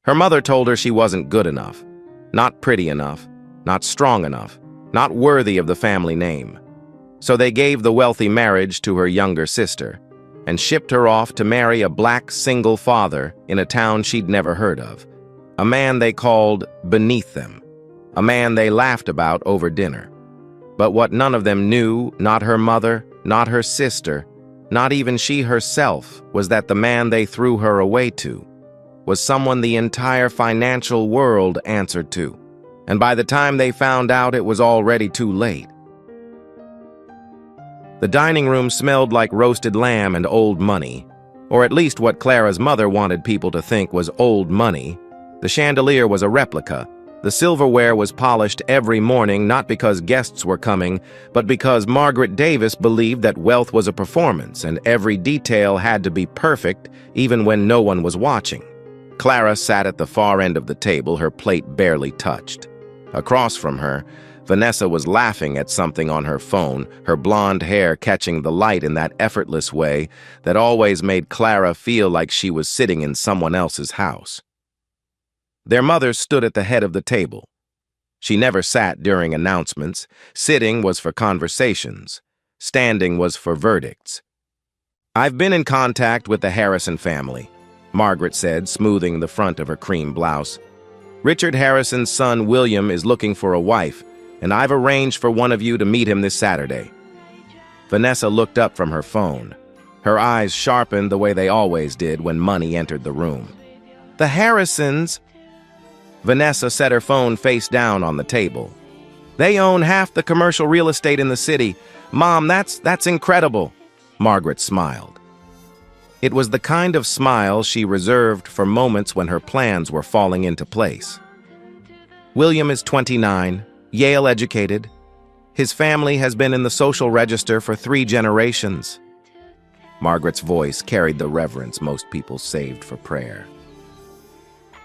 Her mother told her she wasn't good enough, not pretty enough, not strong enough, not worthy of the family name. So they gave the wealthy marriage to her younger sister and shipped her off to marry a black single father in a town she'd never heard of, a man they called beneath them, a man they laughed about over dinner. But what none of them knew, not her mother, not her sister, not even she herself, was that the man they threw her away to was someone the entire financial world answered to. And by the time they found out, it was already too late. The dining room smelled like roasted lamb and old money, or at least what Clara's mother wanted people to think was old money. The chandelier was a replica. The silverware was polished every morning, not because guests were coming, but because Margaret Davis believed that wealth was a performance and every detail had to be perfect, even when no one was watching. Clara sat at the far end of the table, her plate barely touched. Across from her, Vanessa was laughing at something on her phone, her blonde hair catching the light in that effortless way that always made Clara feel like she was sitting in someone else's house. Their mother stood at the head of the table. She never sat during announcements. Sitting was for conversations. Standing was for verdicts. "I've been in contact with the Harrison family," Margaret said, smoothing the front of her cream blouse. "Richard Harrison's son, William, is looking for a wife, and I've arranged for one of you to meet him this Saturday." Vanessa looked up from her phone. Her eyes sharpened the way they always did when money entered the room. "The Harrisons?" Vanessa set her phone face down on the table. "They own half the commercial real estate in the city. Mom, that's incredible." Margaret smiled. It was the kind of smile she reserved for moments when her plans were falling into place. "William is 29, Yale educated. His family has been in the social register for 3 generations." Margaret's voice carried the reverence most people saved for prayer.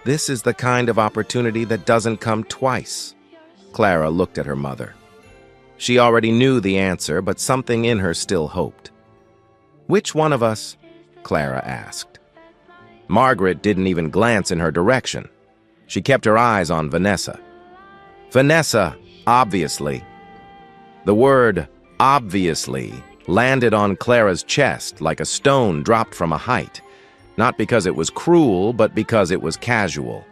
"This is the kind of opportunity that doesn't come twice." Clara looked at her mother. She already knew the answer, but something in her still hoped. "Which one of us?" Clara asked. Margaret didn't even glance in her direction. She kept her eyes on Vanessa. "Vanessa, obviously." The word "obviously" landed on Clara's chest like a stone dropped from a height. Not because it was cruel, but because it was casual.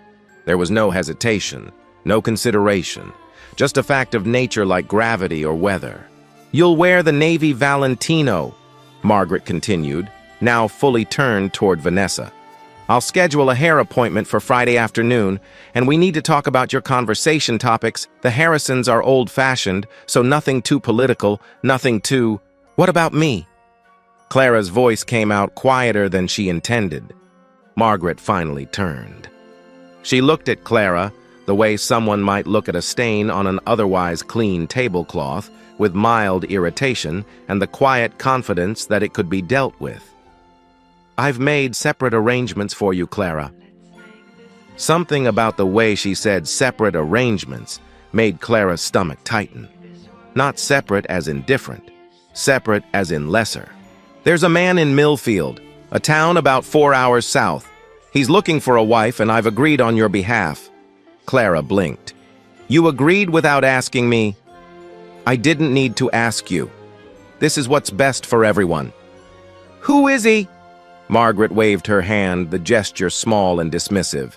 There was no hesitation, no consideration, just a fact of nature like gravity or weather. "You'll wear the navy Valentino," Margaret continued, now fully turned toward Vanessa. "I'll schedule a hair appointment for Friday afternoon, and we need to talk about your conversation topics. The Harrisons are old-fashioned, so nothing too political, nothing too... What about me?" Clara's voice came out quieter than she intended. Margaret finally turned. She looked at Clara the way someone might look at a stain on an otherwise clean tablecloth, with mild irritation and the quiet confidence that it could be dealt with. "I've made separate arrangements for you, Clara." Something about the way she said separate arrangements made Clara's stomach tighten. Not separate as in different, separate as in lesser. "There's a man in Millfield, a town about 4 hours south. He's looking for a wife, and I've agreed on your behalf." Clara blinked. "You agreed without asking me?" "I didn't need to ask you. This is what's best for everyone." "Who is he?" Margaret waved her hand, the gesture small and dismissive.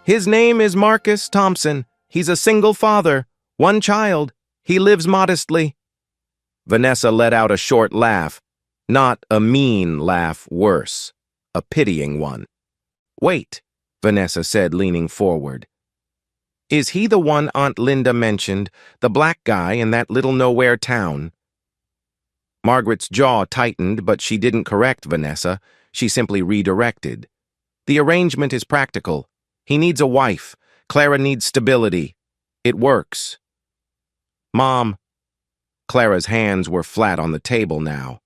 "His name is Marcus Thompson. He's a single father, 1 child. He lives modestly." Vanessa let out a short laugh. Not a mean laugh, worse, a pitying one. "Wait," Vanessa said, leaning forward. "Is he the one Aunt Linda mentioned, the black guy in that little nowhere town?" Margaret's jaw tightened, but she didn't correct Vanessa. She simply redirected. "The arrangement is practical. He needs a wife. Clara needs stability. It works." "Mom." Clara's hands were flat on the table now.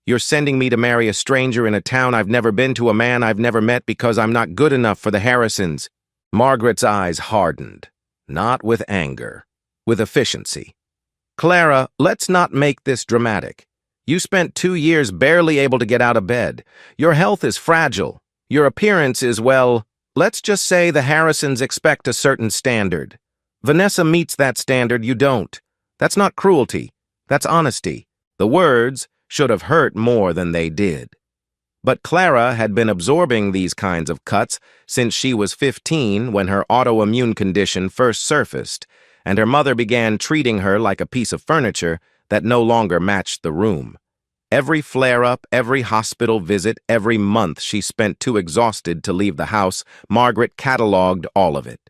"You're sending me to marry a stranger in a town I've never been to, a man I've never met, because I'm not good enough for the Harrisons." Margaret's eyes hardened, not with anger, with efficiency. "Clara, let's not make this dramatic. You spent 2 years barely able to get out of bed. Your health is fragile. Your appearance is, well, Let's just say the Harrisons expect a certain standard. Vanessa meets that standard, you don't. That's not cruelty. That's honesty. The words should have hurt more than they did. But Clara had been absorbing these kinds of cuts since she was 15 when her autoimmune condition first surfaced, and her mother began treating her like a piece of furniture that no longer matched the room. Every flare-up, every hospital visit, every month she spent too exhausted to leave the house, Margaret cataloged all of it.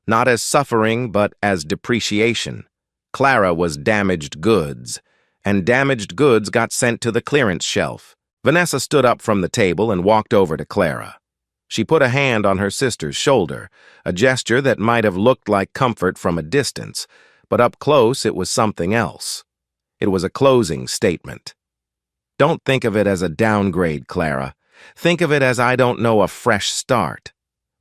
Not as suffering, but as depreciation. Clara was damaged goods, and damaged goods got sent to the clearance shelf. Vanessa stood up from the table and walked over to Clara. She put a hand on her sister's shoulder, a gesture that might have looked like comfort from a distance, but up close it was something else. It was a closing statement. Don't think of it as a downgrade, Clara. Think of it as, I don't know, a fresh start.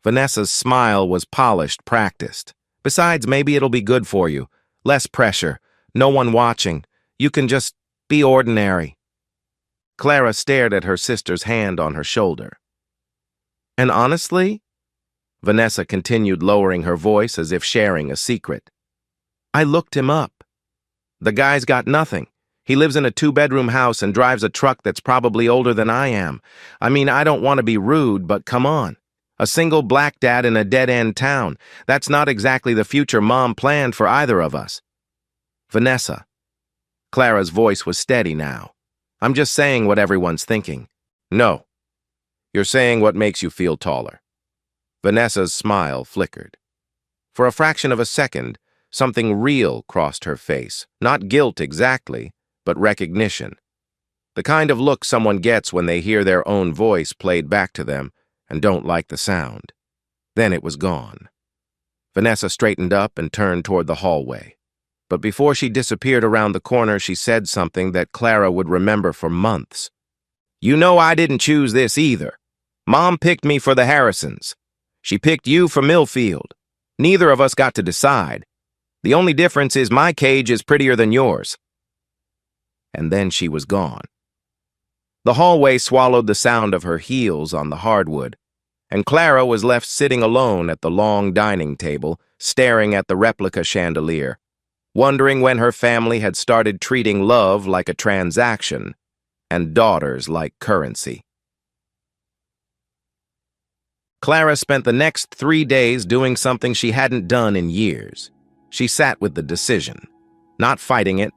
Vanessa's smile was polished, practiced. Besides, maybe it'll be good for you. Less pressure. No one watching. You can just be ordinary. Clara stared at her sister's hand on her shoulder. And honestly, Vanessa continued, lowering her voice as if sharing a secret, I looked him up. The guy's got nothing. He lives in a 2-bedroom house and drives a truck that's probably older than I am. I mean, I don't want to be rude, but come on. A single black dad in a dead-end town. That's not exactly the future Mom planned for either of us. Vanessa. Clara's voice was steady now. I'm just saying what everyone's thinking. No. You're saying what makes you feel taller. Vanessa's smile flickered. For a fraction of a second, something real crossed her face. Not guilt exactly, but recognition. The kind of look someone gets when they hear their own voice played back to them and don't like the sound. Then it was gone. Vanessa straightened up and turned toward the hallway. But before she disappeared around the corner, she said something that Clara would remember for months. You know I didn't choose this either. Mom picked me for the Harrisons. She picked you for Millfield. Neither of us got to decide. The only difference is my cage is prettier than yours. And then she was gone. The hallway swallowed the sound of her heels on the hardwood, and Clara was left sitting alone at the long dining table, staring at the replica chandelier, wondering when her family had started treating love like a transaction and daughters like currency. Clara spent the next 3 days doing something she hadn't done in years. She sat with the decision, not fighting it,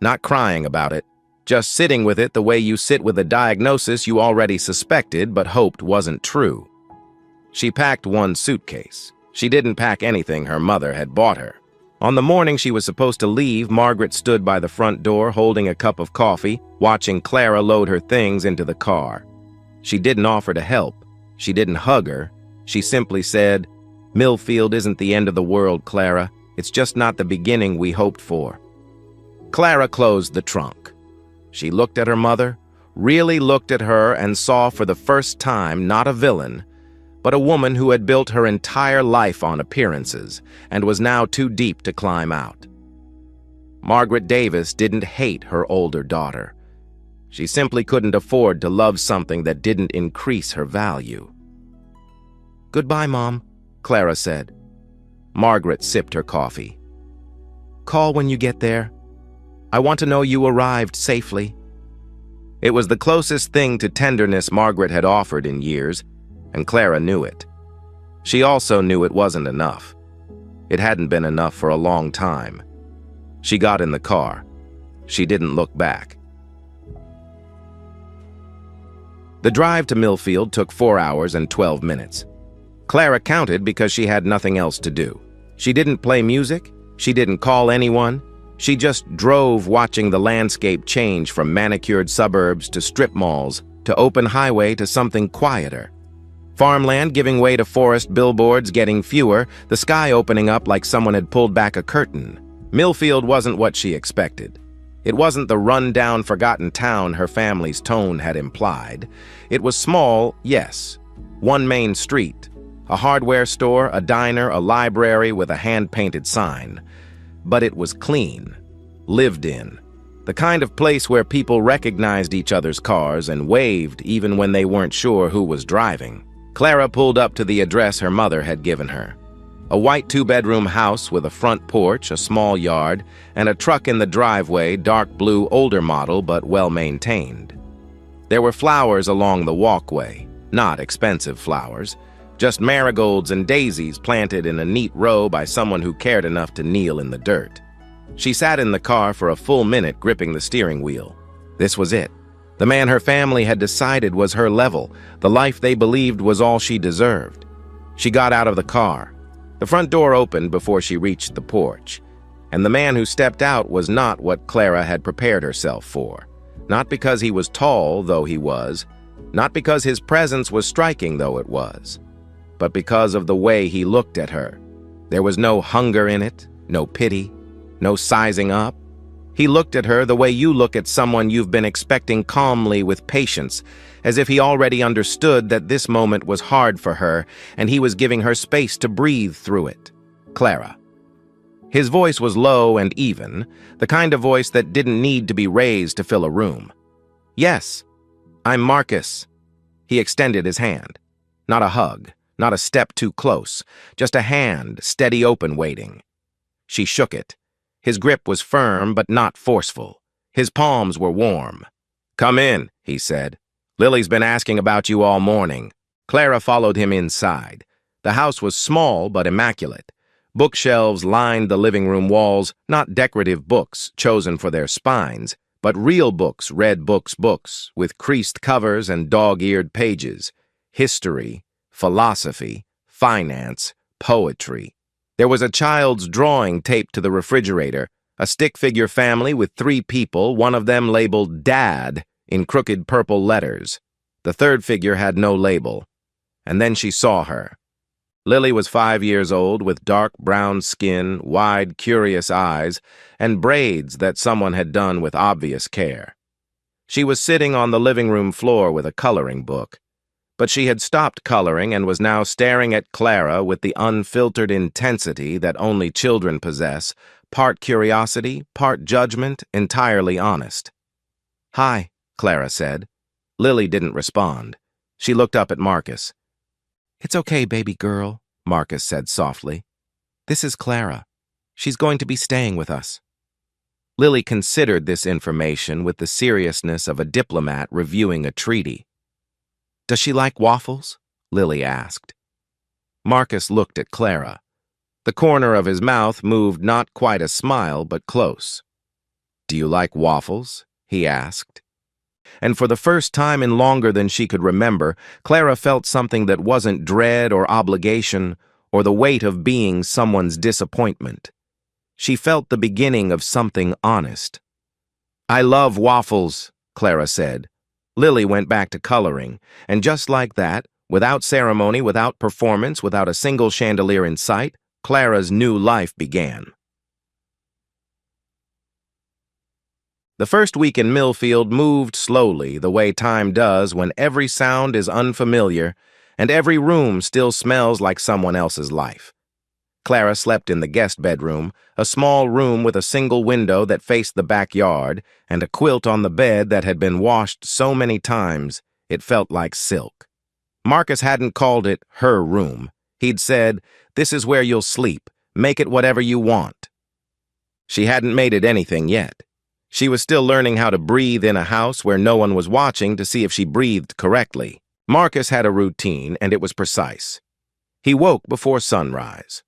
not crying about it, just sitting with it the way you sit with a diagnosis you already suspected but hoped wasn't true. She packed one suitcase. She didn't pack anything her mother had bought her. On the morning she was supposed to leave, Margaret stood by the front door holding a cup of coffee, watching Clara load her things into the car. She didn't offer to help. She didn't hug her. She simply said, Millfield isn't the end of the world, Clara. It's just not the beginning we hoped for. Clara closed the trunk. She looked at her mother, really looked at her, and saw for the first time not a villain, but a woman who had built her entire life on appearances and was now too deep to climb out. Margaret Davis didn't hate her older daughter. She simply couldn't afford to love something that didn't increase her value. Goodbye, Mom, Clara said. Margaret sipped her coffee. Call when you get there. I want to know you arrived safely. It was the closest thing to tenderness Margaret had offered in years, and Clara knew it. She also knew it wasn't enough. It hadn't been enough for a long time. She got in the car. She didn't look back. The drive to Millfield took 4 hours and 12 minutes. Clara counted because she had nothing else to do. She didn't play music. She didn't call anyone. She just drove, watching the landscape change from manicured suburbs to strip malls to open highway to something quieter. Farmland giving way to forest, billboards getting fewer, the sky opening up like someone had pulled back a curtain. Millfield wasn't what she expected. It wasn't the run-down, forgotten town her family's tone had implied. It was small, yes. One main street. A hardware store, a diner, a library with a hand-painted sign. But it was clean, lived in, the kind of place where people recognized each other's cars and waved even when they weren't sure who was driving. Clara pulled up to the address her mother had given her. A white two-bedroom house with a front porch, a small yard, and a truck in the driveway, dark blue, older model, but well-maintained. There were flowers along the walkway, not expensive flowers, just marigolds and daisies planted in a neat row by someone who cared enough to kneel in the dirt. She sat in the car for a full minute, gripping the steering wheel. This was it. The man her family had decided was her level, the life they believed was all she deserved. She got out of the car. The front door opened before she reached the porch, and the man who stepped out was not what Clara had prepared herself for. Not because he was tall, though he was, not because his presence was striking, though it was, but because of the way he looked at her. There was no hunger in it, no pity, no sizing up. He looked at her the way you look at someone you've been expecting, calmly, with patience, as if he already understood that this moment was hard for her and he was giving her space to breathe through it. Clara. His voice was low and even, the kind of voice that didn't need to be raised to fill a room. "Yes, I'm Marcus." He extended his hand. Not a hug, not a step too close, just a hand, steady open, waiting. She shook it. His grip was firm but not forceful. His palms were warm. "Come in," he said. "Lily's been asking about you all morning." Clara followed him inside. The house was small but immaculate. Bookshelves lined the living room walls, not decorative books chosen for their spines, but real books, read books, with creased covers and dog-eared pages. History, philosophy, finance, poetry. There was a child's drawing taped to the refrigerator, a stick-figure family with 3 people, one of them labeled Dad in crooked purple letters. The third figure had no label. And then she saw her. Lily was 5 years old, with dark brown skin, wide, curious eyes, and braids that someone had done with obvious care. She was sitting on the living room floor with a coloring book. But she had stopped coloring and was now staring at Clara with the unfiltered intensity that only children possess, part curiosity, part judgment, entirely honest. "Hi," Clara said. Lily didn't respond. She looked up at Marcus. "It's okay, baby girl," Marcus said softly. "This is Clara. She's going to be staying with us." Lily considered this information with the seriousness of a diplomat reviewing a treaty. "Does she like waffles?" Lily asked. Marcus looked at Clara. The corner of his mouth moved not quite a smile, but close. "Do you like waffles?" he asked. And for the first time in longer than she could remember, Clara felt something that wasn't dread or obligation or the weight of being someone's disappointment. She felt the beginning of something honest. "I love waffles," Clara said. Lily went back to coloring, and just like that, without ceremony, without performance, without a single chandelier in sight, Clara's new life began. The first week in Millfield moved slowly, the way time does when every sound is unfamiliar and every room still smells like someone else's life. Clara slept in the guest bedroom, a small room with a single window that faced the backyard and a quilt on the bed that had been washed so many times it felt like silk. Marcus hadn't called it her room. He'd said, "This is where you'll sleep. Make it whatever you want." She hadn't made it anything yet. She was still learning how to breathe in a house where no one was watching to see if she breathed correctly. Marcus had a routine, and it was precise. He woke before sunrise.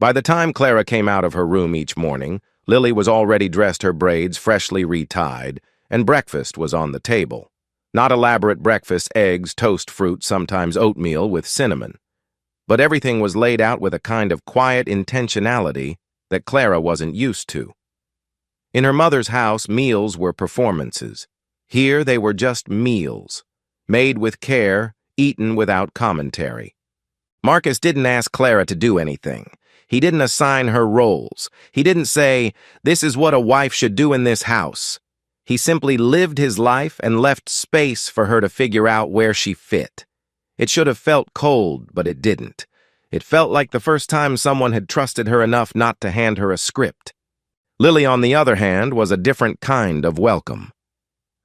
By the time Clara came out of her room each morning, Lily was already dressed, her braids freshly retied, and breakfast was on the table. Not elaborate breakfast, eggs, toast, fruit, sometimes oatmeal with cinnamon. But everything was laid out with a kind of quiet intentionality that Clara wasn't used to. In her mother's house, meals were performances. Here they were just meals, made with care, eaten without commentary. Marcus didn't ask Clara to do anything. He didn't assign her roles. He didn't say, "This is what a wife should do in this house." He simply lived his life and left space for her to figure out where she fit. It should have felt cold, but it didn't. It felt like the first time someone had trusted her enough not to hand her a script. Lily, on the other hand, was a different kind of welcome.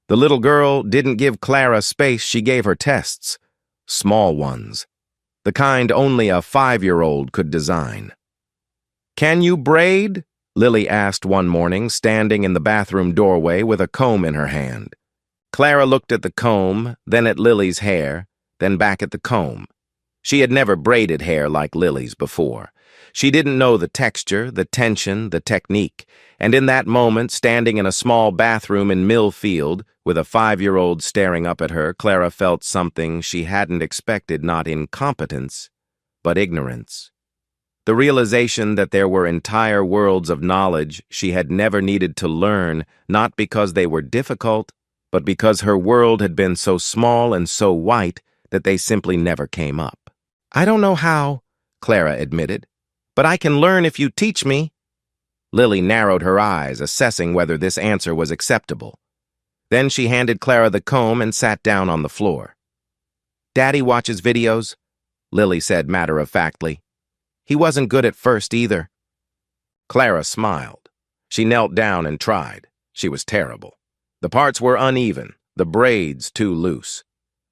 The little girl didn't give Clara space, she gave her tests. Small ones. the kind only a 5-year-old could design. "Can you braid?" Lily asked one morning, standing in the bathroom doorway with a comb in her hand. Clara looked at the comb, then at Lily's hair, then back at the comb. She had never braided hair like Lily's before. She didn't know the texture, the tension, the technique, and in that moment, standing in a small bathroom in Millfield, with a 5-year-old staring up at her, Clara felt something she hadn't expected, not incompetence, but ignorance. The realization that there were entire worlds of knowledge she had never needed to learn, not because they were difficult, but because her world had been so small and so white that they simply never came up. "I don't know how," Clara admitted, "but I can learn if you teach me." Lily narrowed her eyes, assessing whether this answer was acceptable. Then she handed Clara the comb and sat down on the floor. "Daddy watches videos," Lily said matter-of-factly. "He wasn't good at first either." Clara smiled. She knelt down and tried. She was terrible. The parts were uneven, the braids too loose.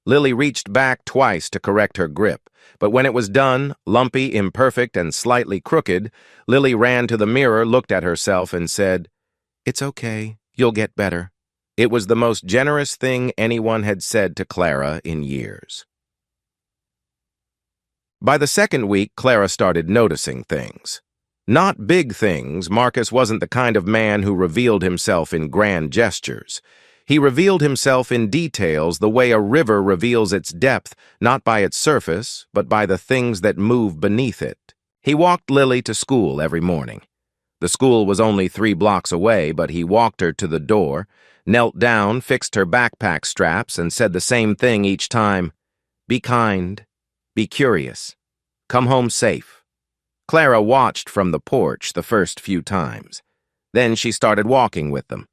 Lily reached back twice to correct her grip, but when it was done, lumpy, imperfect, and slightly crooked, Lily ran to the mirror, looked at herself, and said, "It's okay, you'll get better." It was the most generous thing anyone had said to Clara in years. By the second week, Clara started noticing things. Not big things. Marcus wasn't the kind of man who revealed himself in grand gestures. He revealed himself in details, the way a river reveals its depth, not by its surface, but by the things that move beneath it. He walked Lily to school every morning. The school was only 3 blocks away, but he walked her to the door, knelt down, fixed her backpack straps, and said the same thing each time. "Be kind. Be curious. Come home safe." Clara watched from the porch the first few times. Then she started walking with them.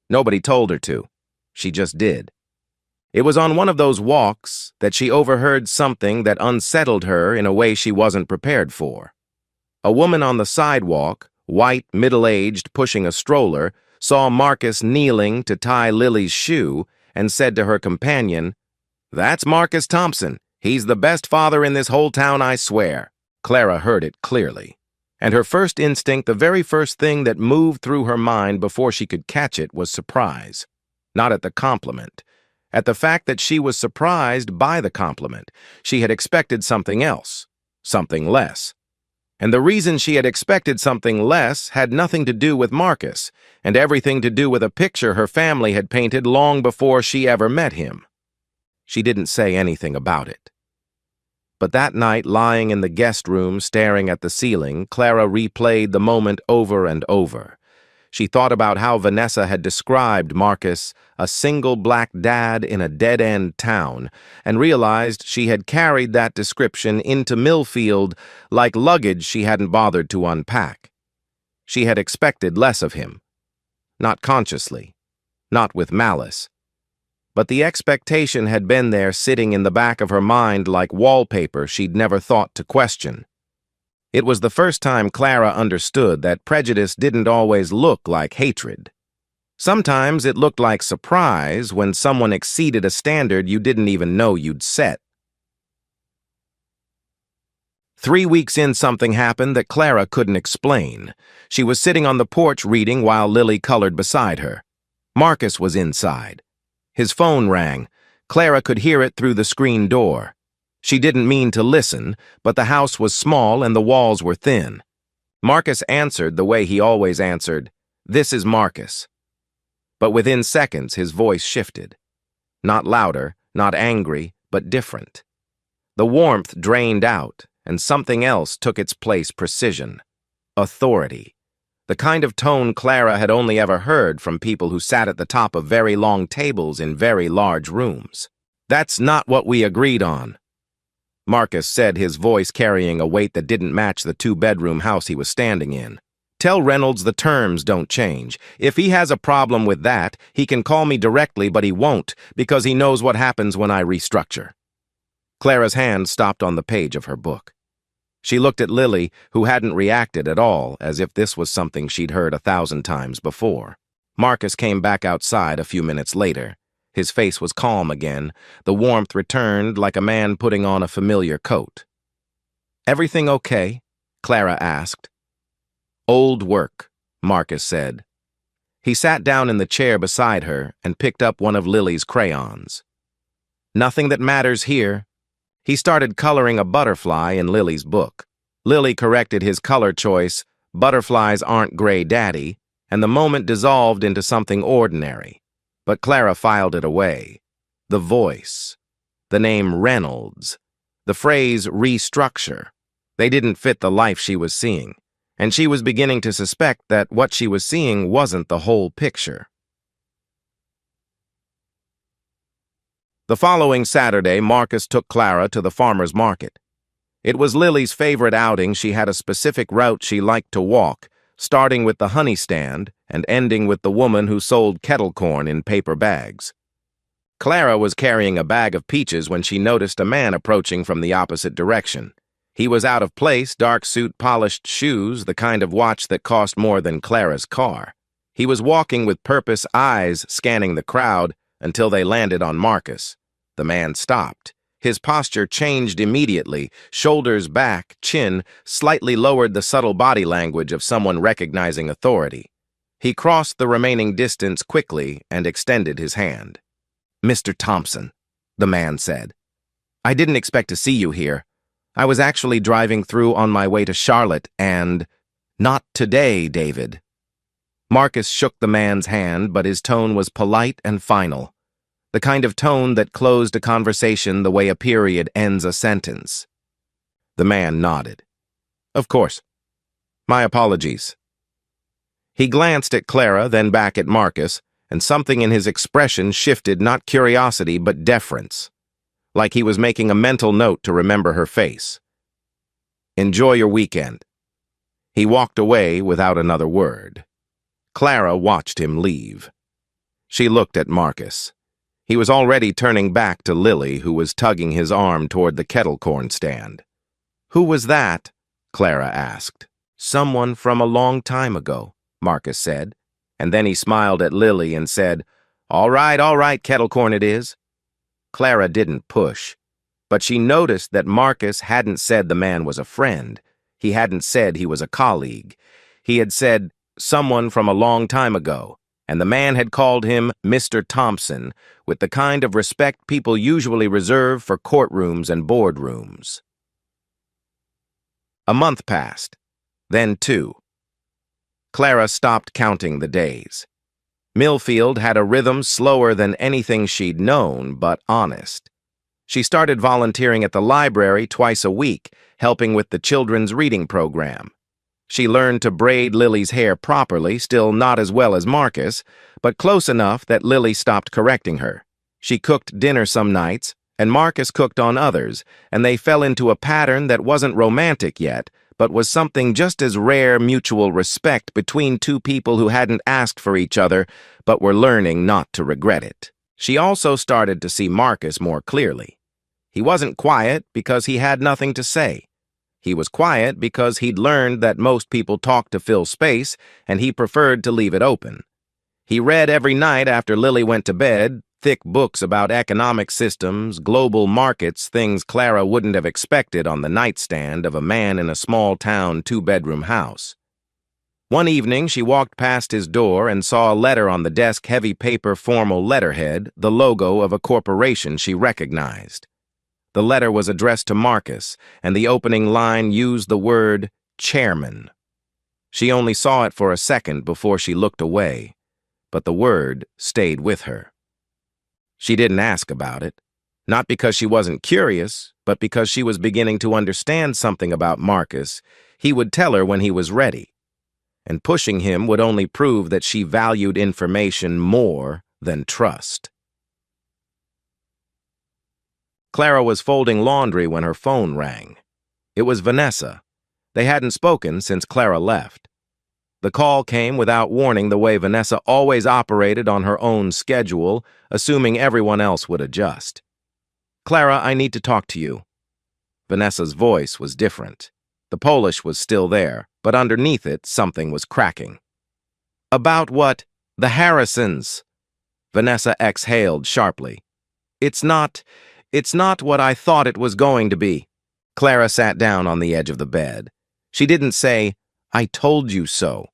Nobody told her to. She just did. It was on one of those walks that she overheard something that unsettled her in a way she wasn't prepared for. A woman on the sidewalk, white, middle-aged, pushing a stroller, saw Marcus kneeling to tie Lily's shoe and said to her companion, "That's Marcus Thompson. He's the best father in this whole town, I swear." Clara heard it clearly, and her first instinct, the very first thing that moved through her mind before she could catch it, was surprise. Not at the compliment. At the fact that she was surprised by the compliment. She had expected something else, something less. And the reason she had expected something less had nothing to do with Marcus, and everything to do with a picture her family had painted long before she ever met him. She didn't say anything about it. But that night, lying in the guest room staring at the ceiling, Clara replayed the moment over and over. She thought about how Vanessa had described Marcus, a single black dad in a dead-end town, and realized she had carried that description into Millfield like luggage she hadn't bothered to unpack. She had expected less of him. Not consciously, not with malice. But the expectation had been there sitting in the back of her mind like wallpaper she'd never thought to question. It was the first time Clara understood that prejudice didn't always look like hatred. Sometimes it looked like surprise when someone exceeded a standard you didn't even know you'd set. 3 weeks in, something happened that Clara couldn't explain. She was sitting on the porch reading while Lily colored beside her. Marcus was inside. His phone rang. Clara could hear it through the screen door. She didn't mean to listen, but the house was small and the walls were thin. Marcus answered the way he always answered, "This is Marcus." But within seconds, his voice shifted. Not louder, not angry, but different. The warmth drained out, and something else took its place: precision. Authority. The kind of tone Clara had only ever heard from people who sat at the top of very long tables in very large rooms. "That's not what we agreed on," Marcus said, his voice carrying a weight that didn't match the 2-bedroom house he was standing in. "Tell Reynolds the terms don't change. If he has a problem with that, he can call me directly, but he won't, because he knows what happens when I restructure." Clara's hand stopped on the page of her book. She looked at Lily, who hadn't reacted at all, as if this was something she'd heard 1,000 times before. Marcus came back outside a few minutes later. His face was calm again. The warmth returned like a man putting on a familiar coat. Everything okay? Clara asked. Old work, Marcus said. He sat down in the chair beside her and picked up one of Lily's crayons. Nothing that matters here. He started coloring a butterfly in Lily's book. Lily corrected his color choice, butterflies aren't gray daddy, and the moment dissolved into something ordinary. But Clara filed it away. The voice, the name Reynolds, the phrase restructure. They didn't fit the life she was seeing, and she was beginning to suspect that what she was seeing wasn't the whole picture. The following Saturday, Marcus took Clara to the farmer's market. It was Lily's favorite outing. She had a specific route she liked to walk, starting with the honey stand and ending with the woman who sold kettle corn in paper bags. Clara was carrying a bag of peaches when she noticed a man approaching from the opposite direction. He was out of place, dark suit, polished shoes, the kind of watch that cost more than Clara's car. He was walking with purpose, eyes scanning the crowd until they landed on Marcus. The man stopped. His posture changed immediately, shoulders back, chin, slightly lowered, the subtle body language of someone recognizing authority. He crossed the remaining distance quickly and extended his hand. "Mr. Thompson," the man said. "I didn't expect to see you here. I was actually driving through on my way to Charlotte and—" "Not today, David." Marcus shook the man's hand, but his tone was polite and final. The kind of tone that closed a conversation the way a period ends a sentence. The man nodded. "Of course. My apologies." He glanced at Clara, then back at Marcus, and something in his expression shifted, not curiosity but deference, like he was making a mental note to remember her face. "Enjoy your weekend." He walked away without another word. Clara watched him leave. She looked at Marcus. He was already turning back to Lily, who was tugging his arm toward the kettle corn stand. "Who was that?" Clara asked. "Someone from a long time ago," Marcus said, and then he smiled at Lily and said, all right, kettle corn it is." Clara didn't push, but she noticed that Marcus hadn't said the man was a friend. He hadn't said he was a colleague. He had said, "someone from a long time ago," and the man had called him Mr. Thompson, with the kind of respect people usually reserve for courtrooms and boardrooms. A month passed, then 2. Clara stopped counting the days. Millfield had a rhythm slower than anything she'd known, but honest. She started volunteering at the library twice a week, helping with the children's reading program. She learned to braid Lily's hair properly, still not as well as Marcus, but close enough that Lily stopped correcting her. She cooked dinner some nights, and Marcus cooked on others, and they fell into a pattern that wasn't romantic yet, but was something just as rare: mutual respect between two people who hadn't asked for each other, but were learning not to regret it. She also started to see Marcus more clearly. He wasn't quiet because he had nothing to say. He was quiet because he'd learned that most people talked to fill space, and he preferred to leave it open. He read every night after Lily went to bed, thick books about economic systems, global markets, things Clara wouldn't have expected on the nightstand of a man in a small-town 2-bedroom house. One evening, she walked past his door and saw a letter on the desk, heavy paper, formal letterhead, the logo of a corporation she recognized. The letter was addressed to Marcus, and the opening line used the word chairman. She only saw it for a second before she looked away, but the word stayed with her. She didn't ask about it, not because she wasn't curious, but because she was beginning to understand something about Marcus. He would tell her when he was ready, and pushing him would only prove that she valued information more than trust. Clara was folding laundry when her phone rang. It was Vanessa. They hadn't spoken since Clara left. The call came without warning, the way Vanessa always operated, on her own schedule, assuming everyone else would adjust. "Clara, I need to talk to you." Vanessa's voice was different. The Polish was still there, but underneath it something was cracking. "About what?" "The Harrisons." Vanessa exhaled sharply. It's not what I thought it was going to be." Clara sat down on the edge of the bed. She didn't say, "I told you so."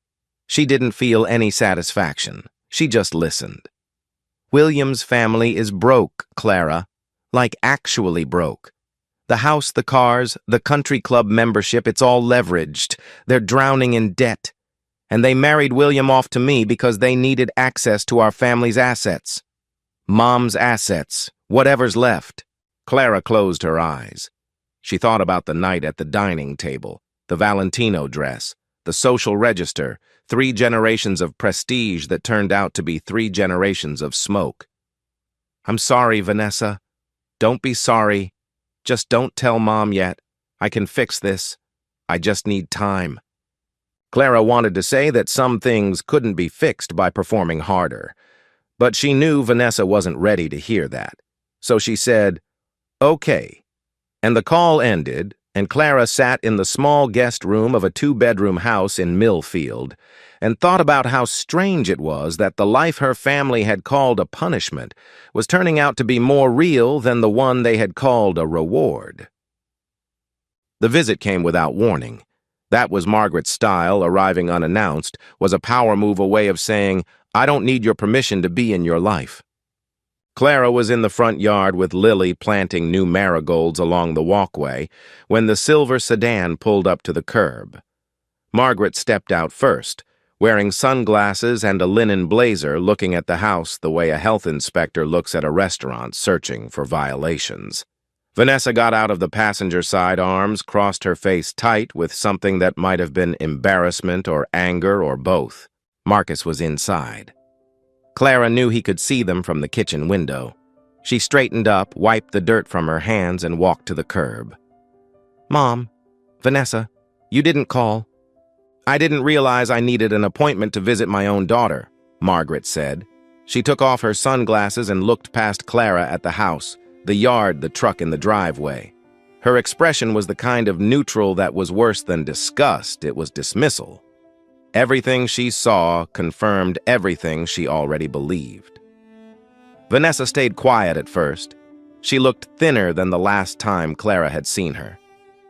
She didn't feel any satisfaction. She just listened. "William's family is broke, Clara. Like actually broke. The house, the cars, the country club membership, it's all leveraged. They're drowning in debt. And they married William off to me because they needed access to our family's assets. Mom's assets, whatever's left." Clara closed her eyes. She thought about the night at the dining table, the Valentino dress, the social register, 3 generations of prestige that turned out to be 3 generations of smoke. "I'm sorry, Vanessa." "Don't be sorry. Just don't tell Mom yet. I can fix this. I just need time." Clara wanted to say that some things couldn't be fixed by performing harder, but she knew Vanessa wasn't ready to hear that. So she said, "Okay." And the call ended, and Clara sat in the small guest room of a 2-bedroom house in Millfield and thought about how strange it was that the life her family had called a punishment was turning out to be more real than the one they had called a reward. The visit came without warning. That was Margaret's style. Arriving unannounced was a power move, a way of saying, "I don't need your permission to be in your life." Clara was in the front yard with Lily planting new marigolds along the walkway when the silver sedan pulled up to the curb. Margaret stepped out first, wearing sunglasses and a linen blazer, looking at the house the way a health inspector looks at a restaurant searching for violations. Vanessa got out of the passenger side, arms crossed, her face tight with something that might have been embarrassment or anger or both. Marcus was inside. Clara knew he could see them from the kitchen window. She straightened up, wiped the dirt from her hands, and walked to the curb. "Mom, Vanessa, you didn't call." "I didn't realize I needed an appointment to visit my own daughter," Margaret said. She took off her sunglasses and looked past Clara at the house, the yard, the truck in the driveway. Her expression was the kind of neutral that was worse than disgust. It was dismissal. Everything she saw confirmed everything she already believed. Vanessa stayed quiet at first. She looked thinner than the last time Clara had seen her.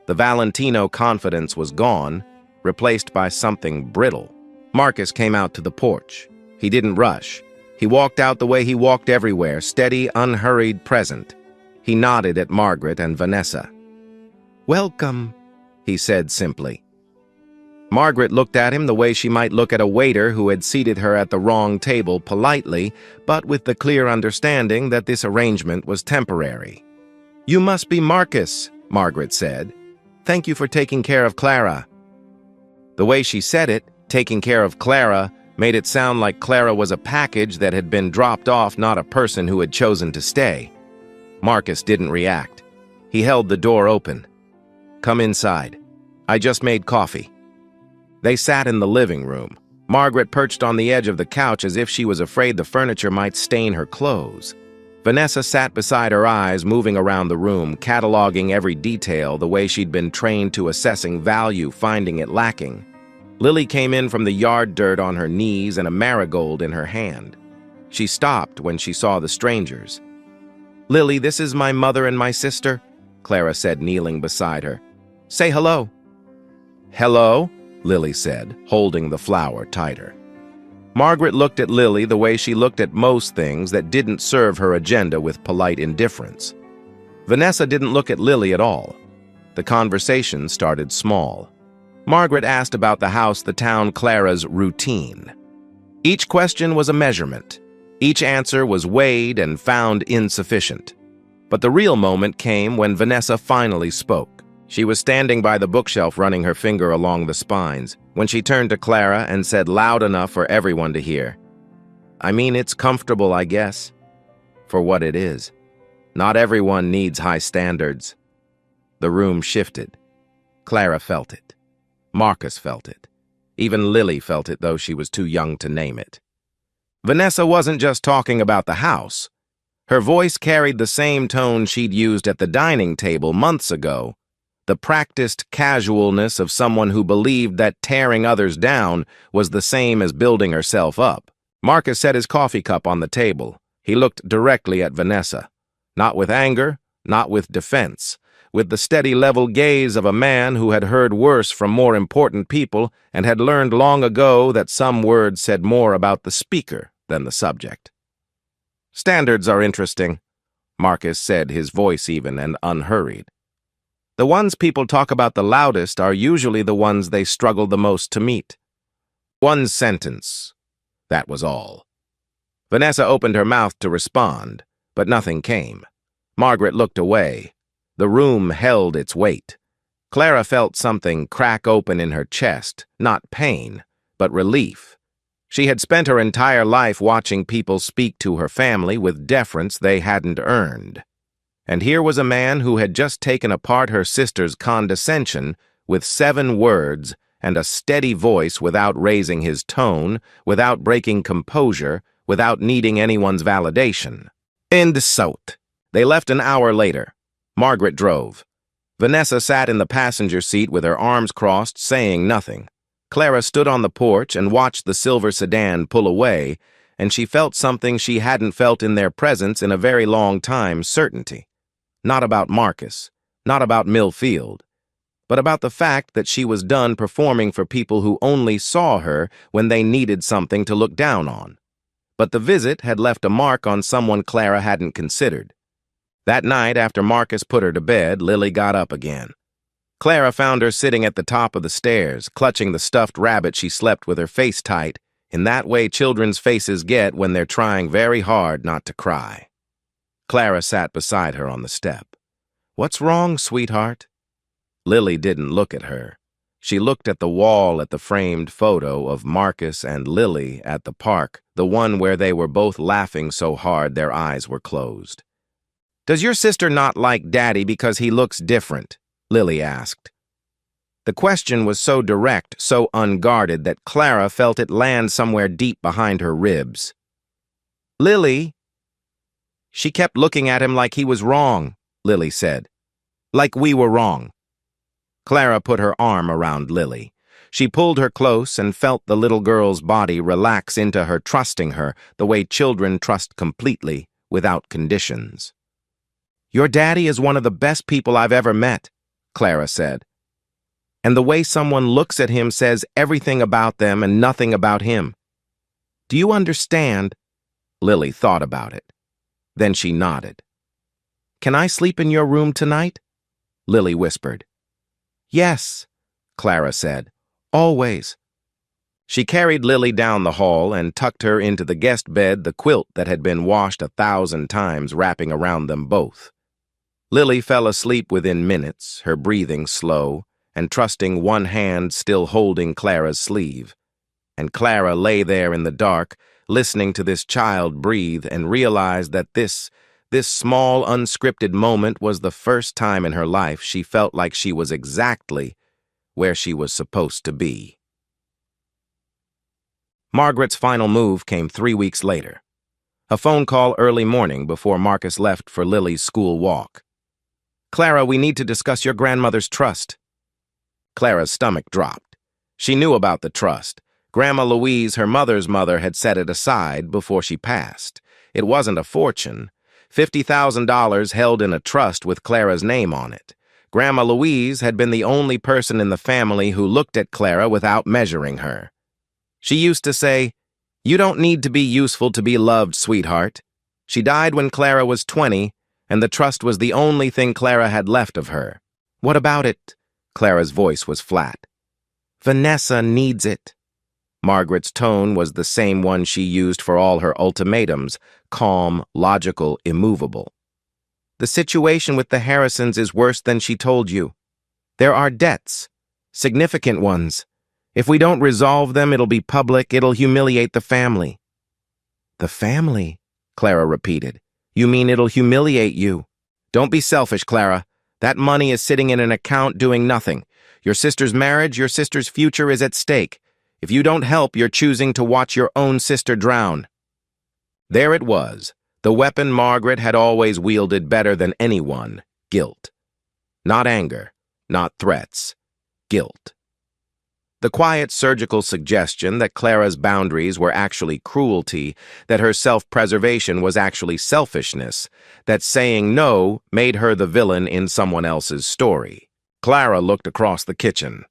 The Valentino confidence was gone, replaced by something brittle. Marcus came out to the porch. He didn't rush. He walked out the way he walked everywhere, steady, unhurried, present. He nodded at Margaret and Vanessa. "Welcome," he said simply. Margaret looked at him the way she might look at a waiter who had seated her at the wrong table, politely, but with the clear understanding that this arrangement was temporary. "You must be Marcus," Margaret said. "Thank you for taking care of Clara." The way she said it, taking care of Clara, made it sound like Clara was a package that had been dropped off, not a person who had chosen to stay. Marcus didn't react. He held the door open. "Come inside. I just made coffee." They sat in the living room. Margaret perched on the edge of the couch as if she was afraid the furniture might stain her clothes. Vanessa sat beside her, eyes moving around the room, cataloging every detail the way she'd been trained to, assessing value, finding it lacking. Lily came in from the yard, dirt on her knees and a marigold in her hand. She stopped when she saw the strangers. "Lily, this is my mother and my sister," Clara said, kneeling beside her. "Say hello." "Hello," Lily said, holding the flower tighter. Margaret looked at Lily the way she looked at most things that didn't serve her agenda, with polite indifference. Vanessa didn't look at Lily at all. The conversation started small. Margaret asked about the house, the town, Clara's routine. Each question was a measurement. Each answer was weighed and found insufficient. But the real moment came when Vanessa finally spoke. She was standing by the bookshelf, running her finger along the spines, when she turned to Clara and said loud enough for everyone to hear, "I mean, it's comfortable, I guess, for what it is. Not everyone needs high standards." The room shifted. Clara felt it. Marcus felt it. Even Lily felt it, though she was too young to name it. Vanessa wasn't just talking about the house. Her voice carried the same tone she'd used at the dining table months ago. The practiced casualness of someone who believed that tearing others down was the same as building herself up. Marcus set his coffee cup on the table. He looked directly at Vanessa. Not with anger, not with defense, with the steady level gaze of a man who had heard worse from more important people and had learned long ago that some words said more about the speaker than the subject. "Standards are interesting," Marcus said, his voice even and unhurried. "The ones people talk about the loudest are usually the ones they struggle the most to meet." One sentence. That was all. Vanessa opened her mouth to respond, but nothing came. Margaret looked away. The room held its weight. Clara felt something crack open in her chest, not pain, but relief. She had spent her entire life watching people speak to her family with deference they hadn't earned. And here was a man who had just taken apart her sister's condescension with 7 words and a steady voice without raising his tone, without breaking composure, without needing anyone's validation. End quote. They left an hour later. Margaret drove. Vanessa sat in the passenger seat with her arms crossed, saying nothing. Clara stood on the porch and watched the silver sedan pull away, and she felt something she hadn't felt in their presence in a very long time, certainty. Not about Marcus, not about Mill Field, but about the fact that she was done performing for people who only saw her when they needed something to look down on. But the visit had left a mark on someone Clara hadn't considered. That night, after Marcus put her to bed, Lily got up again. Clara found her sitting at the top of the stairs, clutching the stuffed rabbit she slept with her face tight, in that way children's faces get when they're trying very hard not to cry. Clara sat beside her on the step. "What's wrong, sweetheart?" Lily didn't look at her. She looked at the wall at the framed photo of Marcus and Lily at the park, the one where they were both laughing so hard their eyes were closed. "Does your sister not like Daddy because he looks different?" Lily asked. The question was so direct, so unguarded, that Clara felt it land somewhere deep behind her ribs. "Lily?" "She kept looking at him like he was wrong," Lily said. "Like we were wrong." Clara put her arm around Lily. She pulled her close and felt the little girl's body relax into her, trusting her the way children trust completely, without conditions. "Your daddy is one of the best people I've ever met," Clara said. "And the way someone looks at him says everything about them and nothing about him. Do you understand?" Lily thought about it. Then she nodded. "Can I sleep in your room tonight?" Lily whispered. "Yes," Clara said. "Always." She carried Lily down the hall and tucked her into the guest bed, the quilt that had been washed 1,000 times wrapping around them both. Lily fell asleep within minutes, her breathing slow, and trusting one hand still holding Clara's sleeve. And Clara lay there in the dark, listening to this child breathe, and realized that this small, unscripted moment was the first time in her life she felt like she was exactly where she was supposed to be. Margaret's final move came 3 weeks later. A phone call early morning before Marcus left for Lily's school walk. "Clara, we need to discuss your grandmother's trust." Clara's stomach dropped. She knew about the trust. Grandma Louise, her mother's mother, had set it aside before she passed. It wasn't a fortune. $50,000 held in a trust with Clara's name on it. Grandma Louise had been the only person in the family who looked at Clara without measuring her. She used to say, "You don't need to be useful to be loved, sweetheart." She died when Clara was 20, and the trust was the only thing Clara had left of her. "What about it?" Clara's voice was flat. "Vanessa needs it." Margaret's tone was the same one she used for all her ultimatums, calm, logical, immovable. "The situation with the Harrisons is worse than she told you. There are debts, significant ones. If we don't resolve them, it'll be public, it'll humiliate the family." "The family?" Clara repeated. "You mean it'll humiliate you?" "Don't be selfish, Clara. That money is sitting in an account doing nothing. Your sister's marriage, your sister's future is at stake. If you don't help, you're choosing to watch your own sister drown." There it was, the weapon Margaret had always wielded better than anyone, guilt. Not anger, not threats, guilt. The quiet surgical suggestion that Clara's boundaries were actually cruelty, that her self-preservation was actually selfishness, that saying no made her the villain in someone else's story. Clara looked across the kitchen.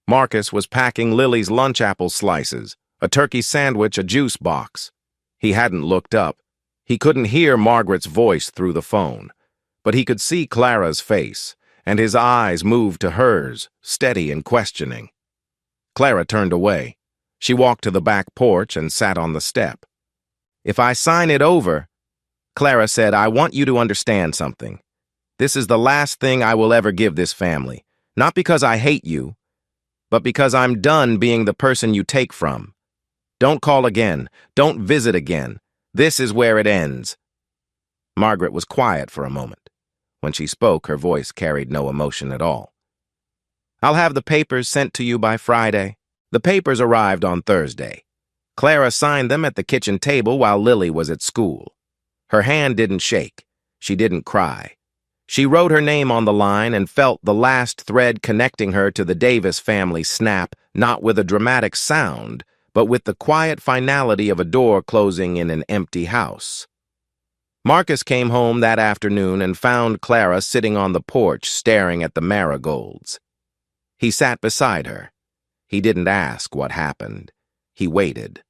Marcus was packing Lily's lunch apple slices, a turkey sandwich, a juice box. He hadn't looked up. He couldn't hear Margaret's voice through the phone, but he could see Clara's face, and his eyes moved to hers, steady and questioning. Clara turned away. She walked to the back porch and sat on the step. "If I sign it over," Clara said, "I want you to understand something. This is the last thing I will ever give this family, not because I hate you, but because I'm done being the person you take from. Don't call again. Don't visit again. This is where it ends." Margaret was quiet for a moment. When she spoke, her voice carried no emotion at all. "I'll have the papers sent to you by Friday." The papers arrived on Thursday. Clara signed them at the kitchen table while Lily was at school. Her hand didn't shake. She didn't cry. She wrote her name on the line and felt the last thread connecting her to the Davis family snap, not with a dramatic sound, but with the quiet finality of a door closing in an empty house. Marcus came home that afternoon and found Clara sitting on the porch staring at the marigolds. He sat beside her. He didn't ask what happened. He waited.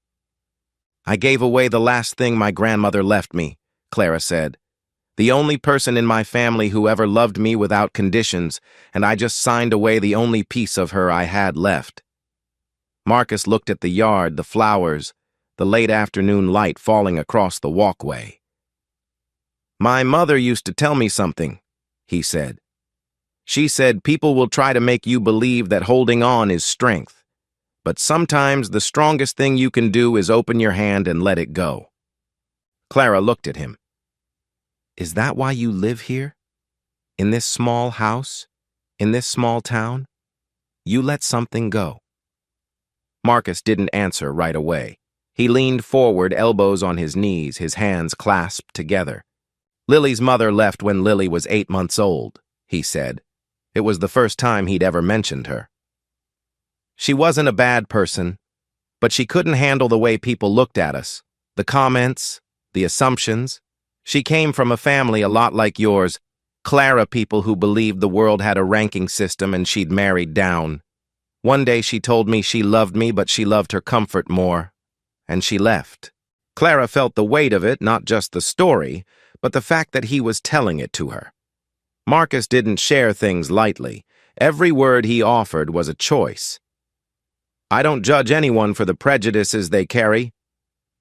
"I gave away the last thing my grandmother left me," Clara said. "The only person in my family who ever loved me without conditions, and I just signed away the only piece of her I had left." Marcus looked at the yard, the flowers, the late afternoon light falling across the walkway. "My mother used to tell me something," he said. "She said people will try to make you believe that holding on is strength, but sometimes the strongest thing you can do is open your hand and let it go." Clara looked at him. "Is that why you live here? In this small house? In this small town? You let something go?" Marcus didn't answer right away. He leaned forward, elbows on his knees, his hands clasped together. "Lily's mother left when Lily was 8 months old," he said. It was the first time he'd ever mentioned her. "She wasn't a bad person, but she couldn't handle the way people looked at us, the comments, the assumptions. She came from a family a lot like yours, Clara people who believed the world had a ranking system and she'd married down. One day she told me she loved me, but she loved her comfort more, and she left." Clara felt the weight of it, not just the story, but the fact that he was telling it to her. Marcus didn't share things lightly. Every word he offered was a choice. "I don't judge anyone for the prejudices they carry."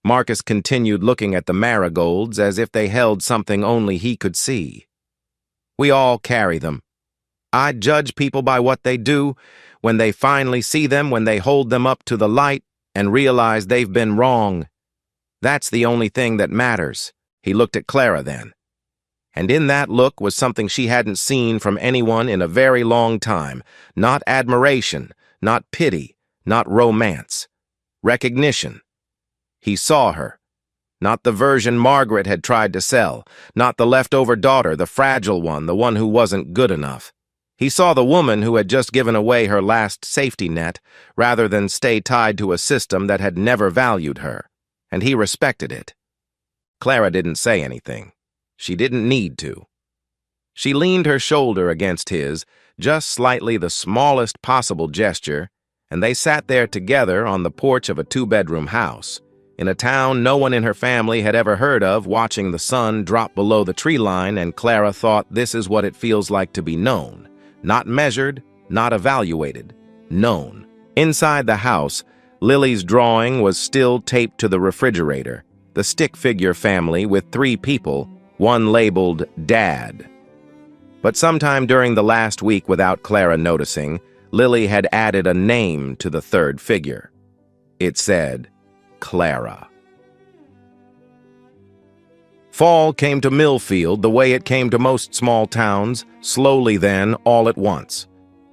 Marcus continued looking at the marigolds as if they held something only he could see. "We all carry them. I judge people by what they do, when they finally see them, when they hold them up to the light and realize they've been wrong. That's the only thing that matters." He looked at Clara then. And in that look was something she hadn't seen from anyone in a very long time. Not admiration, not pity, not romance. Recognition. He saw her. Not the version Margaret had tried to sell. Not the leftover daughter, the fragile one, the one who wasn't good enough. He saw the woman who had just given away her last safety net, rather than stay tied to a system that had never valued her. And he respected it. Clara didn't say anything. She didn't need to. She leaned her shoulder against his, just slightly, the smallest possible gesture, and they sat there together on the porch of a 2-bedroom house, in a town no one in her family had ever heard of, watching the sun drop below the tree line, and Clara thought, this is what it feels like to be known. Not measured, not evaluated. Known. Inside the house, Lily's drawing was still taped to the refrigerator. The stick figure family with 3 people, one labeled Dad. But sometime during the last week, without Clara noticing, Lily had added a name to the 3rd figure. It said, Clara. Fall came to Millfield the way it came to most small towns, slowly then, all at once.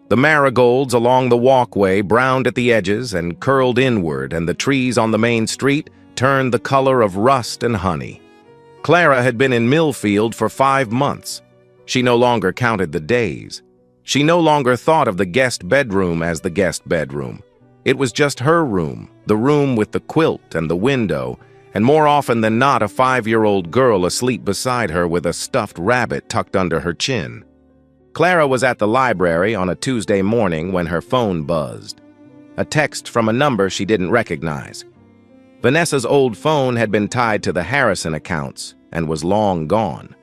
The marigolds along the walkway browned at the edges and curled inward, and the trees on the main street turned the color of rust and honey. Clara had been in Millfield for 5 months. She no longer counted the days. She no longer thought of the guest bedroom as the guest bedroom. It was just her room, the room with the quilt and the window, and more often than not a 5-year-old girl asleep beside her with a stuffed rabbit tucked under her chin. Clara was at the library on a Tuesday morning when her phone buzzed. A text from a number she didn't recognize. Vanessa's old phone had been tied to the Harrison accounts and was long gone.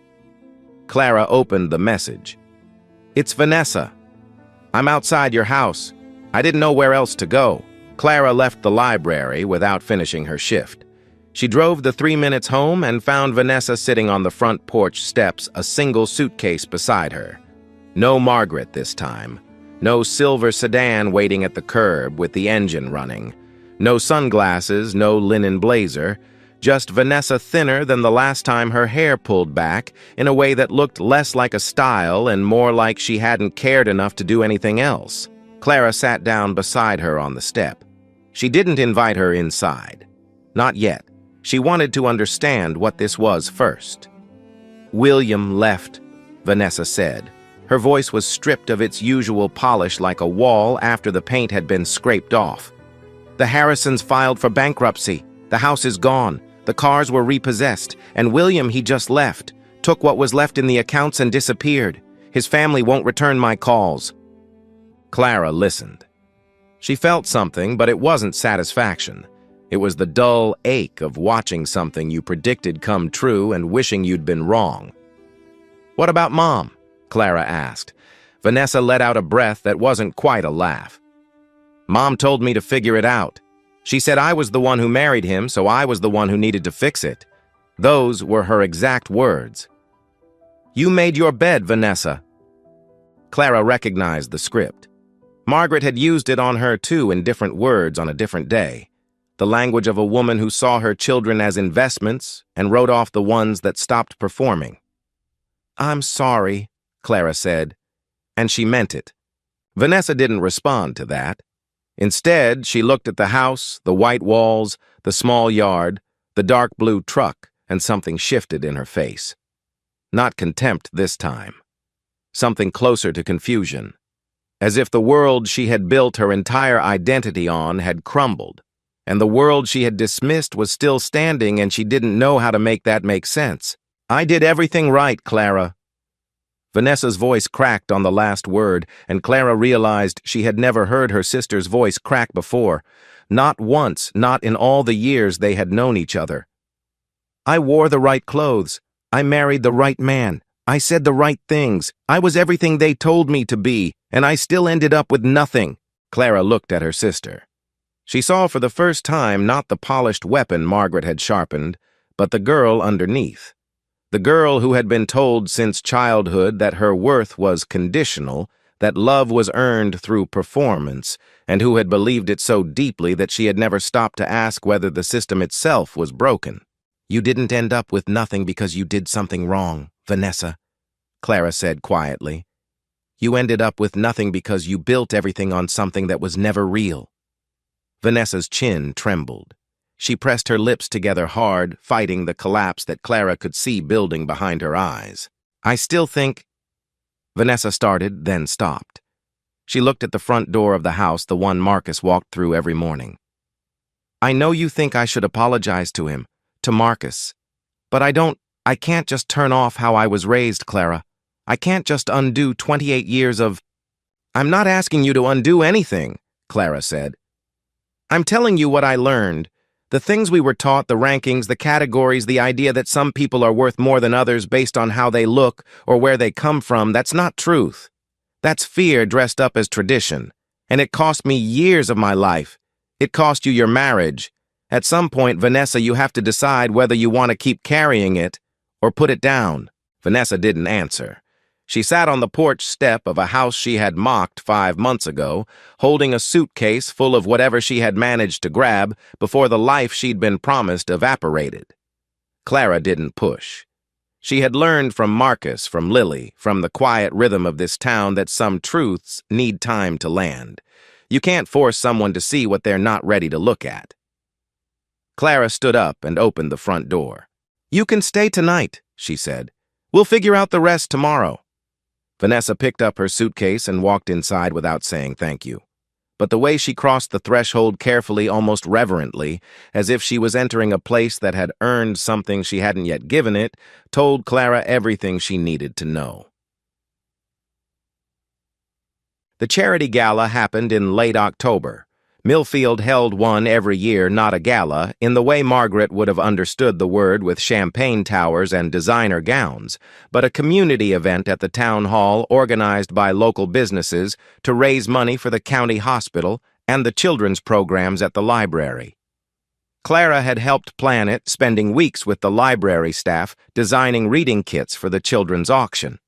Clara opened the message. "It's Vanessa. I'm outside your house. I didn't know where else to go." Clara left the library without finishing her shift. She drove the 3 minutes home and found Vanessa sitting on the front porch steps, a single suitcase beside her. No Margaret this time. No silver sedan waiting at the curb with the engine running. No sunglasses, no linen blazer. Just Vanessa thinner than the last time, her hair pulled back in a way that looked less like a style and more like she hadn't cared enough to do anything else. Clara sat down beside her on the step. She didn't invite her inside. Not yet. She wanted to understand what this was first. "William left," Vanessa said. Her voice was stripped of its usual polish like a wall after the paint had been scraped off. "The Harrisons filed for bankruptcy. The house is gone. The cars were repossessed. And William, he just left. Took what was left in the accounts and disappeared. His family won't return my calls." Clara listened. She felt something, but it wasn't satisfaction. It was the dull ache of watching something you predicted come true and wishing you'd been wrong. "What about Mom?" Clara asked. Vanessa let out a breath that wasn't quite a laugh. "Mom told me to figure it out. She said I was the one who married him, so I was the one who needed to fix it." Those were her exact words. "You made your bed, Vanessa." Clara recognized the script. Margaret had used it on her too in different words on a different day. The language of a woman who saw her children as investments and wrote off the ones that stopped performing. "I'm sorry," Clara said, and she meant it. Vanessa didn't respond to that. Instead, she looked at the house, the white walls, the small yard, the dark blue truck, and something shifted in her face. Not contempt this time. Something closer to confusion. As if the world she had built her entire identity on had crumbled, and the world she had dismissed was still standing, and she didn't know how to make that make sense. "I did everything right, Clara." Vanessa's voice cracked on the last word, and Clara realized she had never heard her sister's voice crack before. Not once, not in all the years they had known each other. "I wore the right clothes. I married the right man. I said the right things. I was everything they told me to be, and I still ended up with nothing." Clara looked at her sister. She saw for the first time not the polished weapon Margaret had sharpened, but the girl underneath. The girl who had been told since childhood that her worth was conditional, that love was earned through performance, and who had believed it so deeply that she had never stopped to ask whether the system itself was broken. "You didn't end up with nothing because you did something wrong, Vanessa," Clara said quietly. "You ended up with nothing because you built everything on something that was never real." Vanessa's chin trembled. She pressed her lips together hard, fighting the collapse that Clara could see building behind her eyes. "I still think—" Vanessa started, then stopped. She looked at the front door of the house, the one Marcus walked through every morning. "I know you think I should apologize to him, to Marcus. But I can't just turn off how I was raised, Clara. I can't just undo 28 years of—" "I'm not asking you to undo anything," Clara said. "I'm telling you what I learned. The things we were taught, the rankings, the categories, the idea that some people are worth more than others based on how they look or where they come from, that's not truth. That's fear dressed up as tradition. And it cost me years of my life. It cost you your marriage. At some point, Vanessa, you have to decide whether you want to keep carrying it or put it down." Vanessa didn't answer. She sat on the porch step of a house she had mocked 5 months ago, holding a suitcase full of whatever she had managed to grab before the life she'd been promised evaporated. Clara didn't push. She had learned from Marcus, from Lily, from the quiet rhythm of this town that some truths need time to land. You can't force someone to see what they're not ready to look at. Clara stood up and opened the front door. "You can stay tonight," she said. "We'll figure out the rest tomorrow." Vanessa picked up her suitcase and walked inside without saying thank you. but the way she crossed the threshold carefully, almost reverently, as if she was entering a place that had earned something she hadn't yet given it, told Clara everything she needed to know. The charity gala happened in late October. Millfield held one every year, not a gala, in the way Margaret would have understood the word, with champagne towers and designer gowns, but a community event at the town hall organized by local businesses to raise money for the county hospital and the children's programs at the library. Clara had helped plan it, spending weeks with the library staff designing reading kits for the children's auction.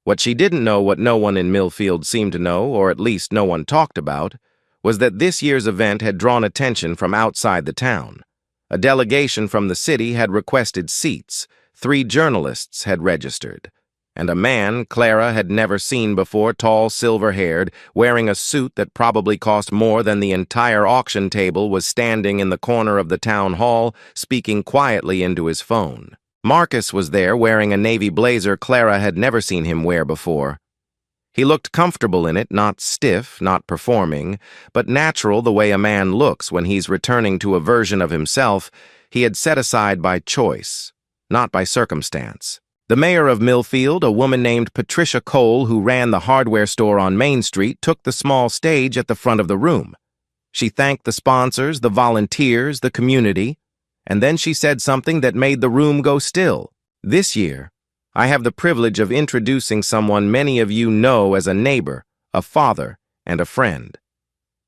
What she didn't know, what no one in Millfield seemed to know, or at least no one talked about, was that this year's event had drawn attention from outside the town. A delegation from the city had requested seats, 3 journalists had registered, and a man Clara had never seen before, tall, silver-haired, wearing a suit that probably cost more than the entire auction table, was standing in the corner of the town hall, speaking quietly into his phone. Marcus was there, wearing a navy blazer Clara had never seen him wear before. He looked comfortable in it, not stiff, not performing, but natural, the way a man looks when he's returning to a version of himself he had set aside by choice, not by circumstance. The mayor of Millfield, a woman named Patricia Cole, who ran the hardware store on Main Street, took the small stage at the front of the room. She thanked the sponsors, the volunteers, the community, and then she said something that made the room go still. This year, I have the privilege of introducing someone many of you know as a neighbor, a father, and a friend.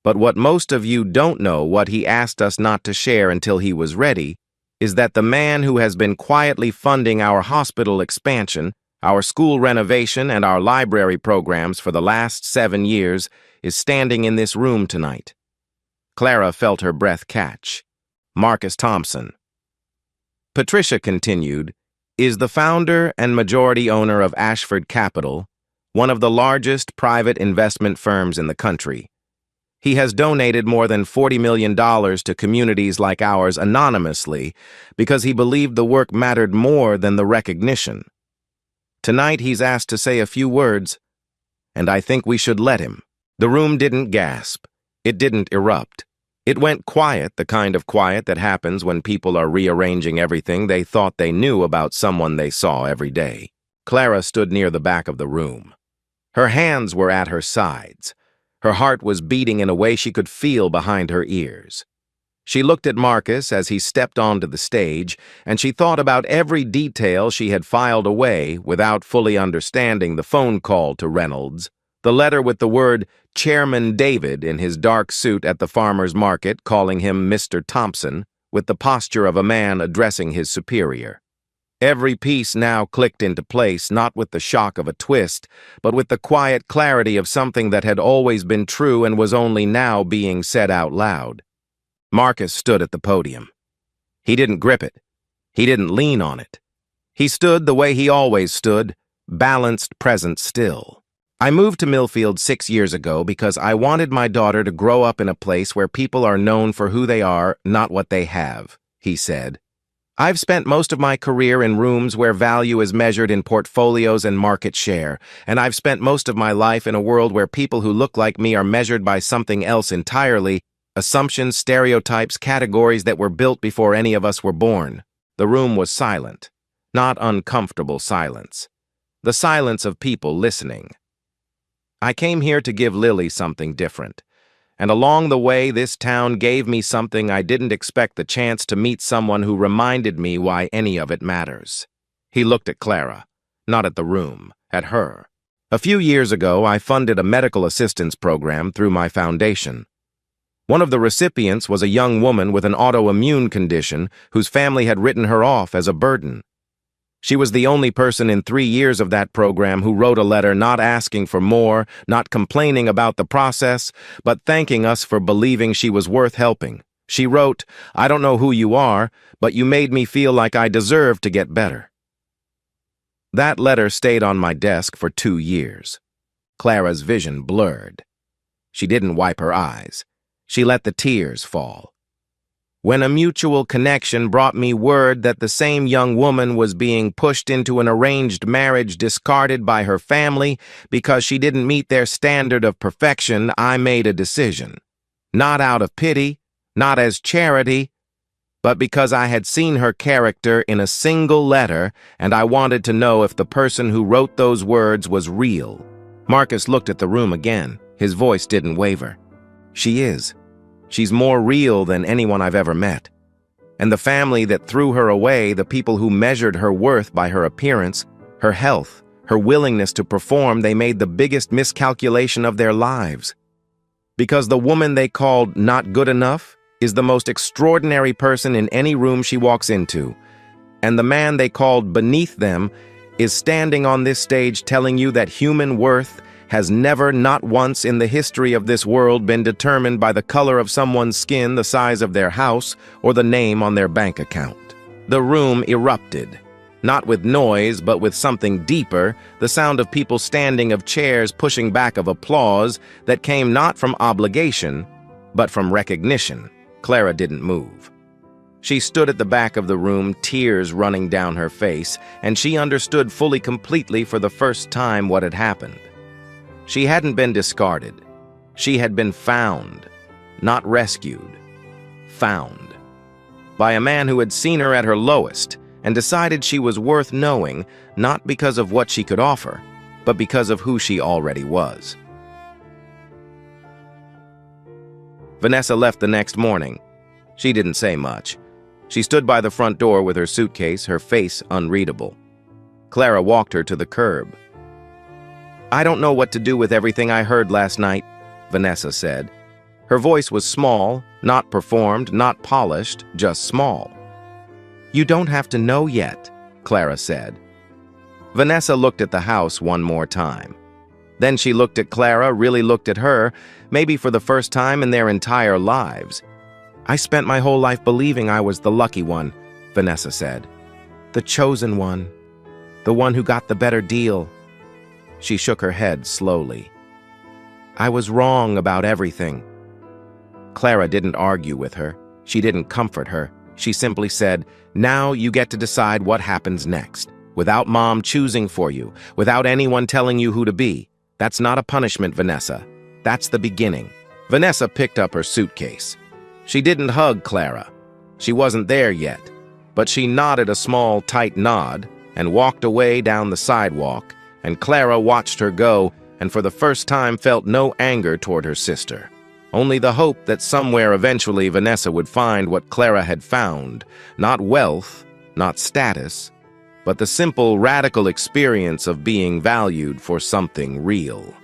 But what most of you don't know, what he asked us not to share until he was ready, is that the man who has been quietly funding our hospital expansion, our school renovation, and our library programs for the last 7 years is standing in this room tonight. Clara felt her breath catch. Marcus Thompson. Patricia continued, is the founder and majority owner of Ashford Capital, one of the largest private investment firms in the country. He has donated more than $40 million to communities like ours anonymously because he believed the work mattered more than the recognition. Tonight he's asked to say a few words, and I think we should let him. The room didn't gasp. It didn't erupt. It went quiet, the kind of quiet that happens when people are rearranging everything they thought they knew about someone they saw every day. Clara stood near the back of the room. Her hands were at her sides. Her heart was beating in a way she could feel behind her ears. She looked at Marcus as he stepped onto the stage, and she thought about every detail she had filed away without fully understanding: the phone call to Reynolds, the letter with the word Chairman David in his dark suit at the farmer's market calling him Mr. Thompson, with the posture of a man addressing his superior. Every piece now clicked into place, not with the shock of a twist, but with the quiet clarity of something that had always been true and was only now being said out loud. Marcus stood at the podium. He didn't grip it. He didn't lean on it. He stood the way he always stood, balanced, present, still. I moved to Millfield 6 years ago because I wanted my daughter to grow up in a place where people are known for who they are, not what they have, he said. I've spent most of my career in rooms where value is measured in portfolios and market share, and I've spent most of my life in a world where people who look like me are measured by something else entirely: assumptions, stereotypes, categories that were built before any of us were born. The room was silent, not uncomfortable silence. The silence of people listening. I came here to give Lily something different, and along the way this town gave me something I didn't expect: the chance to meet someone who reminded me why any of it matters. He looked at Clara, not at the room, at her. A few years ago, I funded a medical assistance program through my foundation. One of the recipients was a young woman with an autoimmune condition whose family had written her off as a burden. She was the only person in 3 years of that program who wrote a letter not asking for more, not complaining about the process, but thanking us for believing she was worth helping. She wrote, "I don't know who you are, but you made me feel like I deserved to get better." That letter stayed on my desk for 2 years. Clara's vision blurred. She didn't wipe her eyes. She let the tears fall. when a mutual connection brought me word that the same young woman was being pushed into an arranged marriage discarded by her family because she didn't meet their standard of perfection, I made a decision. Not out of pity, not as charity, but because I had seen her character in a single letter and I wanted to know if the person who wrote those words was real. Marcus looked at the room again. His voice didn't waver. She is. She's more real than anyone I've ever met. And the family that threw her away, the people who measured her worth by her appearance, her health, her willingness to perform, they made the biggest miscalculation of their lives. Because the woman they called not good enough is the most extraordinary person in any room she walks into. And the man they called beneath them is standing on this stage telling you that human worth has never, not once in the history of this world, been determined by the color of someone's skin, the size of their house, or the name on their bank account. The room erupted, not with noise, but with something deeper, the sound of people standing, of chairs pushing back, of applause that came not from obligation, but from recognition. Clara didn't move. She stood at the back of the room, tears running down her face, and she understood fully, completely, for the first time what had happened. She hadn't been discarded. She had been found, not rescued. Found. By a man who had seen her at her lowest and decided she was worth knowing, not because of what she could offer, but because of who she already was. Vanessa left the next morning. She didn't say much. She stood by the front door with her suitcase, her face unreadable. Clara walked her to the curb. "I don't know what to do with everything I heard last night," Vanessa said. Her voice was small, not performed, not polished, just small. "You don't have to know yet," Clara said. Vanessa looked at the house one more time. Then she looked at Clara, really looked at her, maybe for the first time in their entire lives. "I spent my whole life believing I was the lucky one," Vanessa said. "The chosen one. The one who got the better deal." She shook her head slowly. "I was wrong about everything." Clara didn't argue with her. She didn't comfort her. She simply said, "Now you get to decide what happens next, without Mom choosing for you, without anyone telling you who to be. That's not a punishment, Vanessa. That's the beginning." Vanessa picked up her suitcase. She didn't hug Clara. She wasn't there yet, but she nodded a small, tight nod and walked away down the sidewalk, and Clara watched her go and for the first time felt no anger toward her sister. Only the hope that somewhere eventually Vanessa would find what Clara had found, not wealth, not status, but the simple, radical experience of being valued for something real.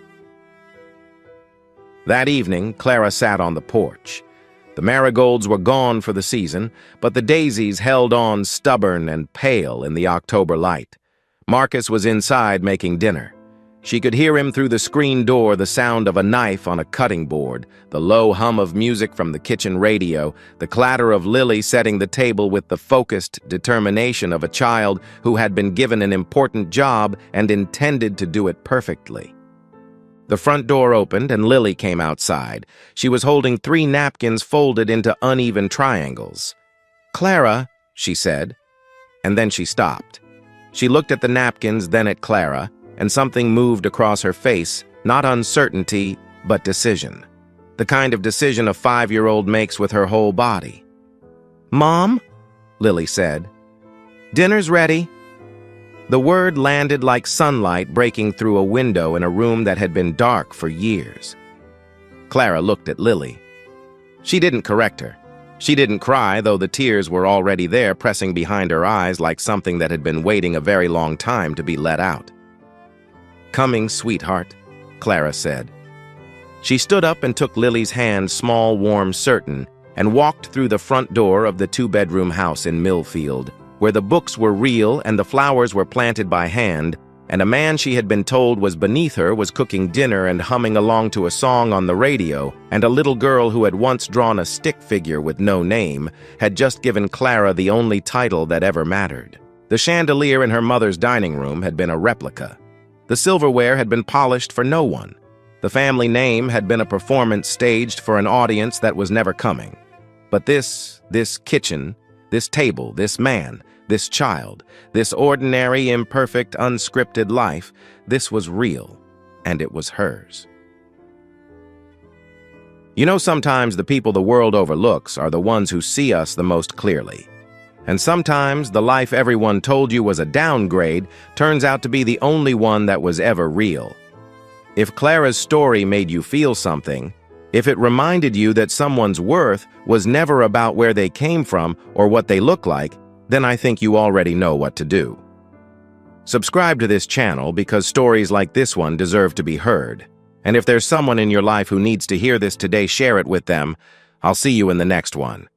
That evening, Clara sat on the porch. The marigolds were gone for the season, but the daisies held on stubborn and pale in the October light. Marcus was inside making dinner. She could hear him through the screen door, the sound of a knife on a cutting board, the low hum of music from the kitchen radio, the clatter of Lily setting the table with the focused determination of a child who had been given an important job and intended to do it perfectly. The front door opened and Lily came outside. She was holding 3 napkins folded into uneven triangles. "Clara," she said, and then she stopped. She looked at the napkins, then at Clara, and something moved across her face, not uncertainty, but decision. The kind of decision a 5-year-old makes with her whole body. "Mom," Lily said, "dinner's ready." The word landed like sunlight breaking through a window in a room that had been dark for years. Clara looked at Lily. She didn't correct her. She didn't cry, though the tears were already there, pressing behind her eyes like something that had been waiting a very long time to be let out. "Coming, sweetheart," Clara said. She stood up and took Lily's hand, small, warm, certain, and walked through the front door of the 2-bedroom house in Millfield, where the books were real and the flowers were planted by hand, and a man she had been told was beneath her was cooking dinner and humming along to a song on the radio, and a little girl who had once drawn a stick figure with no name had just given Clara the only title that ever mattered. The chandelier in her mother's dining room had been a replica. The silverware had been polished for no one. The family name had been a performance staged for an audience that was never coming. But this kitchen, this table, this man, this child, this ordinary, imperfect, unscripted life, this was real, and it was hers. You know, sometimes the people the world overlooks are the ones who see us the most clearly. And sometimes the life everyone told you was a downgrade turns out to be the only one that was ever real. If Clara's story made you feel something, if it reminded you that someone's worth was never about where they came from or what they look like, then I think you already know what to do. Subscribe to this channel because stories like this one deserve to be heard. And if there's someone in your life who needs to hear this today, share it with them. I'll see you in the next one.